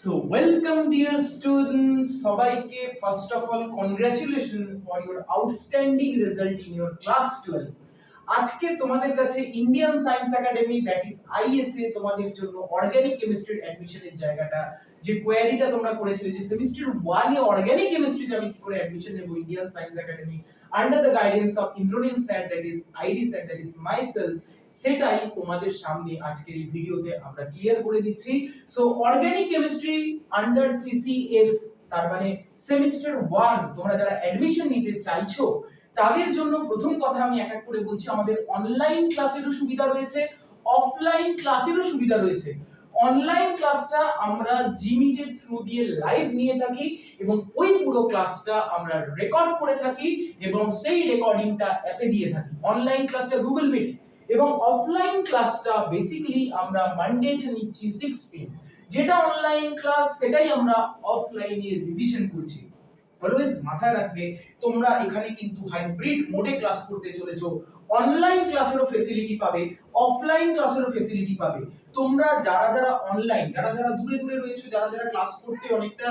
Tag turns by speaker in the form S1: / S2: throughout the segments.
S1: So welcome dear students, সবাইকে first of all congratulations for your outstanding result in your class 12. আজকে তোমাদের কাছে Indian science academy that is ISA তোমাদের জন্য organic কেমিস্ট্রির অ্যাডমিশনের জায়গাটা যে কোয়ারিটা তোমরা করেছিলে যে সেমিস্টার 1 এ অর্গানিক কেমিস্ট্রিতে আমি কি করে অ্যাডমিশন নেব Indian science academy under the guidance of Indranil sir that is ID sir that is myself, সেটাই তোমাদের সামনে আজকের এই ভিডিওতে আমরা ক্লিয়ার করে দিচ্ছি। So organic chemistry under CCF, তার মানে সেমিস্টার 1 তোমরা যারা অ্যাডমিশন নিতে চাইছো তাদের জন্য প্রথম কথা আমি এক এক করে বলছি, আমাদের অনলাইন ক্লাসেরও সুবিধা রয়েছে, অফলাইন ক্লাসেরও সুবিধা রয়েছে। অনলাইন ক্লাসটা আমরা জিমিট এর থ্রু দিয়ে লাইভ নিয়ে থাকি এবং ওই পুরো ক্লাসটা আমরা রেকর্ড করে থাকি এবং সেই রেকর্ডিংটা অ্যাপে দিয়ে থাকি। অনলাইন ক্লাসটা গুগল মিট এবং অফলাইন ক্লাসটা বেসিক্যালি আমরা মানডেতে নিচ্ছি 6 PM। যেটা অনলাইন ক্লাস সেটাই আমরা অফলাইনে রিভিশন করছি। অলওয়েজ মাথায় রাখবে তোমরা এখানে কিন্তু হাইব্রিড মোডে ক্লাস করতে চলেছো। অনলাইন ক্লাসেরও ফ্যাসিলিটি পাবে, অফলাইন ক্লাসেরও ফ্যাসিলিটি পাবে। তোমরা যারা অনলাইন, যারা দূরে দূরে রয়েছে, যারা ক্লাস করতে অনেকটা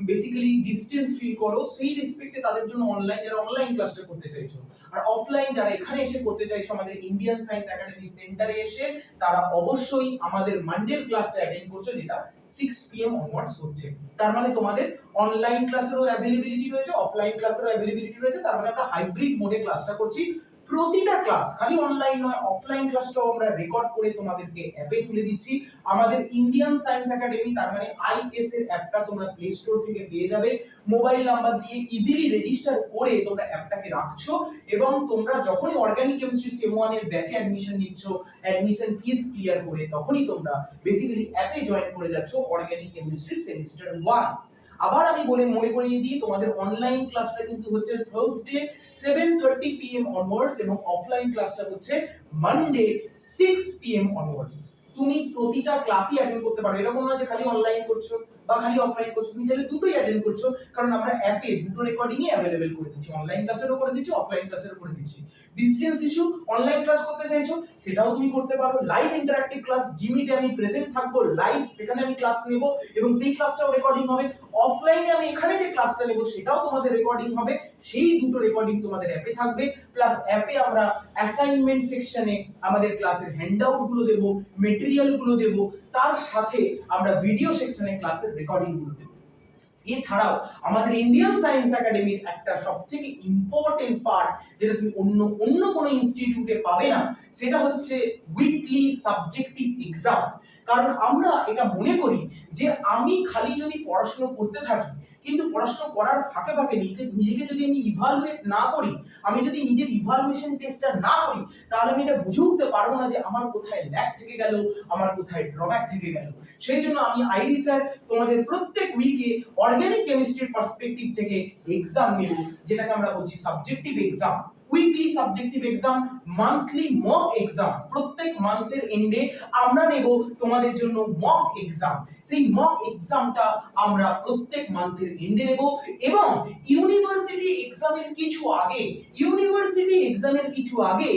S1: বেসিক্যালি ডিসটেন্স ফিল করো, সেই রেসপেক্টে তাদের জন্য অনলাইন, যারা অনলাইন ক্লাসটা করতে চাইছো। আর অফলাইন যারা এখানে এসে করতে চাইছো আমাদের ইন্ডিয়ান সায়েন্স একাডেমি সেন্টারে এসে, তারা অবশ্যই আমাদের মানডে ক্লাসটা অ্যাটেন্ড করছো যেটা 6 PM অনওয়ার্ডস হচ্ছে। তার মানে তোমাদের অনলাইন ক্লাসেরও অ্যাভেলেবিলিটি রয়েছে, অফলাইন ক্লাসেরও অ্যাভেলেবিলিটি রয়েছে। তার মানে আমরা হাইব্রিড মোডে ক্লাসটা করছি। প্রতিটা ক্লাস খালি অনলাইন নয়, অফলাইন ক্লাসটাও আমরা রেকর্ড করে তোমাদেরকে অ্যাপে তুলে দিচ্ছি। আমাদের ইন্ডিয়ান সায়েন্স একাডেমি তার মানে আইএস এর অ্যাপটা তোমরা প্লে স্টোর থেকে পেয়ে যাবে। মোবাইল নাম্বার দিয়ে ইজিলি রেজিস্টার করে তোমরা অ্যাপটাকে রাখছো এবং তোমরা যখনই অর্গানিক কেমিস্ট্রি সেম 1 এর ব্যাচে অ্যাডমিশন নিচ্ছ, অ্যাডমিশন ফিস ক্লিয়ার করে তখনই তোমরা বেসিক্যালি অ্যাপে জয়েন করে যাচ্ছ অর্গানিক কেমিস্ট্রি সেমিস্টার 1। আবার আমি মনে করিয়ে দিই, তোমাদের অনলাইন ক্লাসটা কিন্তু হচ্ছে থার্সডে 7:30 PM অনওয়ার্ডস এবং অফলাইন ক্লাসটা হচ্ছে মানডে 6 PM অনওয়ার্ডস। তুমি প্রতিটা ক্লাসই অ্যাটেন্ড করতে পারো, এরকম না যে খালি অনলাইন করছো বা খালি অফলাইন করছো, তুমি চাইলে দুটোই অ্যাটেন্ড করছো, কারণ আমরা অ্যাপে দুটো রেকর্ডিংই অ্যাভেলেবেল করে দিচ্ছি, অনলাইন ক্লাসেরও করে দিচ্ছি, অফলাইন ক্লাসেরও করে দিচ্ছি। ডিসটেন্স ইস্যু, অনলাইন ক্লাস করতে চাইছো সেটাও তুমি করতে পারো। লাইভ ইন্টারঅ্যাক্টিভ ক্লাস, জিমিটে আমি প্রেজেন্ট থাকবো লাইভ, সেখানে আমি ক্লাস নেব এবং সেই ক্লাসটাও রেকর্ডিং হবে। অফলাইনে আমি এখানে যে ক্লাসটা নেব সেটাও তোমাদের রেকর্ডিং হবে, সেই দুটো রেকর্ডিং তোমাদের অ্যাপে থাকবে। প্লাস অ্যাপে আমরা অ্যাসাইনমেন্ট সেকশনে আমাদের ক্লাসের হ্যান্ডআউট গুলো দেব, মেটেরিয়াল গুলো দেব, তার সাথে আমরা ভিডিও সেকশনে ক্লাসের রেকর্ডিং গুলো দেব। এছাড়াও আমাদের ইন্ডিয়ান সায়েন্স একাডেমির একটা সবথেকে ইম্পর্টেন্ট পার্ট যেটা তুমি অন্য কোনো ইনস্টিটিউটে পাবে না, সেটা হচ্ছে উইকলি সাবজেক্টিভ এক্সাম। কারণ আমরা এটা মনে করি যে আমি খালি যদি পড়াশোনা করতে থাকি কিন্তু পড়াশোনা করার ফাঁকে ফাঁকে নিজেকে যদি আমি ইভালুয়েট না করি, আমি যদি নিজের ইভালুয়েশন টেস্টটা না করি, তাহলে আমি এটা বুঝে উঠতে পারবো না যে আমার কোথায় ল্যাগ থেকে গেল, আমার কোথায় ড্রব্যাক থেকে গেল। সেই জন্য আমি আইডি স্যার তোমাদের প্রত্যেক উইকে অর্গানিক কেমিস্ট্রির পার্সপেক্টিভ থেকে এক্সাম নেব, যেটাকে আমরা বলছি subjective exam. Weekly subjective exam, monthly mock exam, প্রত্যেক মান্থের এন্ডে আমরা নেব তোমাদের জন্য মক এক্সাম। সেই মক এক্সামটা আমরা প্রত্যেক মান্থের এন্ডে নেব এবং ইউনিভার্সিটি এক্সামের কিছু আগে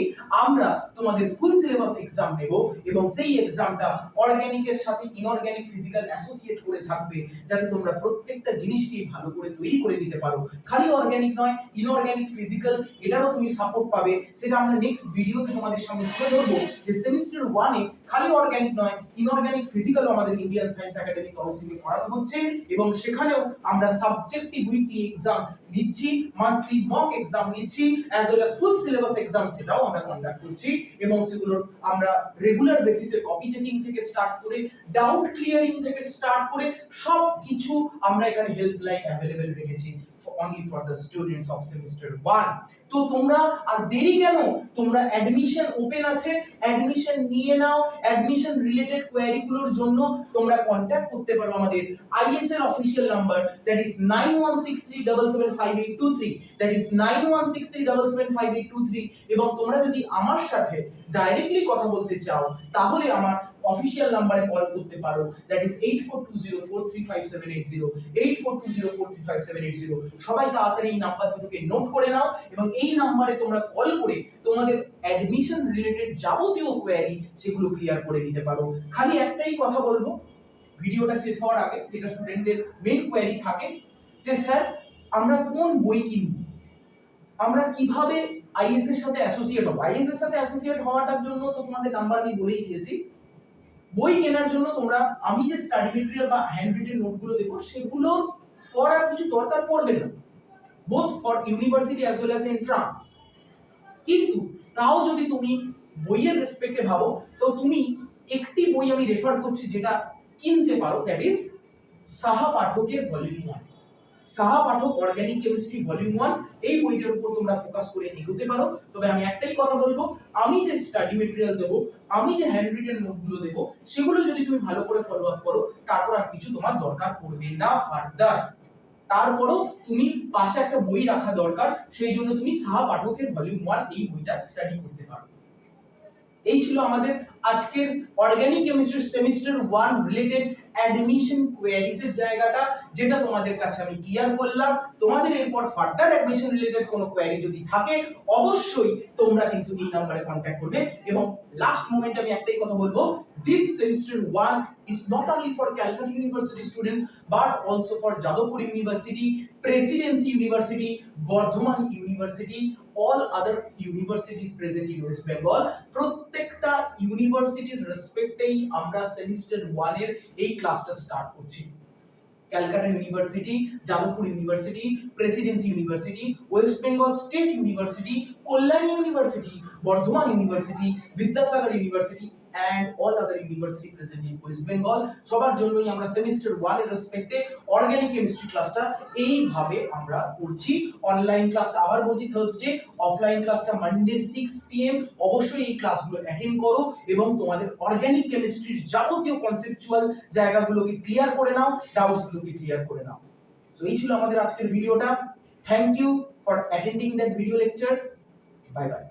S1: আমরা তোমাদের ফুল সিলেবাস এক্সাম নেব এবং সেই এক্সামটা অর্গানিকের সাথে ইনঅর্গানিক ফিজিক্যাল অ্যাসোসিয়েট করে থাকবে, যাতে তোমরা প্রত্যেকটা জিনিসকে ভালো করে তৈরি করে নিতে পারো। খালি অর্গানিক নয়, ইনঅর্গানিক ফিজিক্যাল এটারও তুমি সাপোর্ট পাবে। সেটা আমরা নেক্সট ভিডিওতে তোমাদের সামনে তুলে ধরবো যে সেমিস্টার 1 এ খালি অর্গানিক নয়, ইনঅর্গানিক ফিজিক্যালও আমাদের ইন্ডিয়ান সায়েন্স একাডেমি তরফ থেকে পড়ানো হচ্ছে এবং সেখানেও আমরা সাবজেক্টিভ উইকলি এক্সাম নিচ্ছি, মান্থলি মক এক্সাম নিচ্ছি, as well as full syllabus exam সেটাও আমরা কন্ডাক্ট করছি এবং সেগুলোর আমরা রেগুলার বেসিসে কপি চেকিং থেকে স্টার্ট করে ডাউট ক্লিয়ারিং থেকে স্টার্ট করে সব কিছু আমরা এখানে হেল্পলাইন অ্যাভেলেবেল রেখেছি only for the students of semester 1। তো তোমরা আর দেরি কেন, তোমরা অ্যাডমিশন ওপেন আছে, অ্যাডমিশন নিয়ে নাও। অ্যাডমিশন রিলেটেড কোয়েরি গুলোর জন্য তোমরা কন্টাক্ট করতে পারো আমাদের আইএস এর official number, that is 9163775823, that is 9163775823। এবং তোমরা যদি আমার সাথে ডাইরেক্টলি কথা বলতে চাও তাহলে আমার অফিশিয়াল নাম্বারে কল করতে পারো, দ্যাট ইজ 8420435780, 8420435780। সবাই তাড়াতাড়ি এই নাম্বার দুটোকে নোট করে নাও এবং এই নাম্বারে তোমরা কল করে তোমাদের অ্যাডমিশন রিলেটেড যাবতীয় কোয়েরি সেগুলো ক্লিয়ার করে নিতে পারো। খালি একটাই কথা বলবো, ভিডিওটা শেষ হওয়ার আগে, যেটা স্টুডেন্টদের মেইন কোয়েরি থাকে যে স্যার আমরা কোন বই কিনব, আমরা কিভাবে আইএস এর সাথে অ্যাসোসিয়েট হব। আইএস এর সাথে অ্যাসোসিয়েট হওয়াটার জন্য তো তোমাদের নাম্বার আমি বলেই দিয়েছি। বই কেনার জন্য তোমরা আমি যে স্টাডি মেটেরিয়াল বা হ্যান্ড রিটেন নোটগুলো দেবো সেগুলো পড়ার কিছু দরকার পড়বে না, both for university as well as entrance. কিন্তু তাও যদি তুমি বইয়ের রেসপেক্টে ভাবো, তো তুমি একটি বই আমি রেফার করছি যেটা কিনতে পারো, দ্যাট ইজ সাহা পাঠকের ভলিউম 1। সাহা পাঠক অর্গানিক কেমিস্ট্রি ভলিউম 1, এই বইটার উপর তোমরা ফোকাস করে এগোতে পারো। তবে আমি একটাই কথা বলবো, আমি যে স্টাডি মেটেরিয়াল দেবো, আমি যে হ্যান্ড রিটেন নোটগুলো দেবো, সেগুলো যদি তুমি ভালো করে ফলো আপ করো, তারপর আর কিছু তোমার দরকার পড়বে না ফার্দার। তারপরও তুমি পাশে একটা বই রাখা দরকার, সেই জন্য তুমি সাহা পাঠকের ভলিউম 1 এই বইটা স্টাডি করতে পারো। এই ছিল আমাদের আজকের organic chemistry semester 1 related admission queries এর জায়গাটা, যেটা তোমাদের কাছে আমি ক্লিয়ার করলাম। তোমাদের এরপর ফার্দার অ্যাডমিশন রিলেটেড কোনো কোয়েরি যদি থাকে, অবশ্যই তোমরা কিন্তু এই নম্বরে কন্টাক্ট করবে। এবং লাস্ট মোমেন্টে আমি একটাই কথা বলবো, this semester 1 is not only for Calcutta University student but also for Jadavpur University, Presidency University, Bardhaman University, all other universities present in West Bengal। প্রত্যেকটা ইউনিভার্সিটির রেসপেক্টেই আমরা সেমিস্টার 1 এর এই ক্লাসটা স্টার্ট করছি। Calcutta university, Jadavpur university, Presidency university, West Bengal state university, Kalyani university, Bardhaman university, Vidyasagar university and all other university present in West Bengal, সবার জন্যই আমরা সেমিস্টার 1 এর রেসপেক্টে অর্গানিক কেমিস্ট্রি ক্লাসটা এইভাবে আমরা করছি। অনলাইন ক্লাসটা আবার বলছি থার্সডে, অফলাইন ক্লাসটা মানডে 6 PM। অবশ্যই এই ক্লাসগুলো অ্যাটেন্ড করো এবং তোমাদের অর্গানিক কেমিস্ট্রির যাবতীয় কনসেপচুয়াল জায়গাগুলোকে ক্লিয়ার করে নাও, ডাউটসগুলোকে ক্লিয়ার করে নাও। সো এই ছিল আমাদের আজকের ভিডিওটা। Thank you for attending that video lecture. Bye by.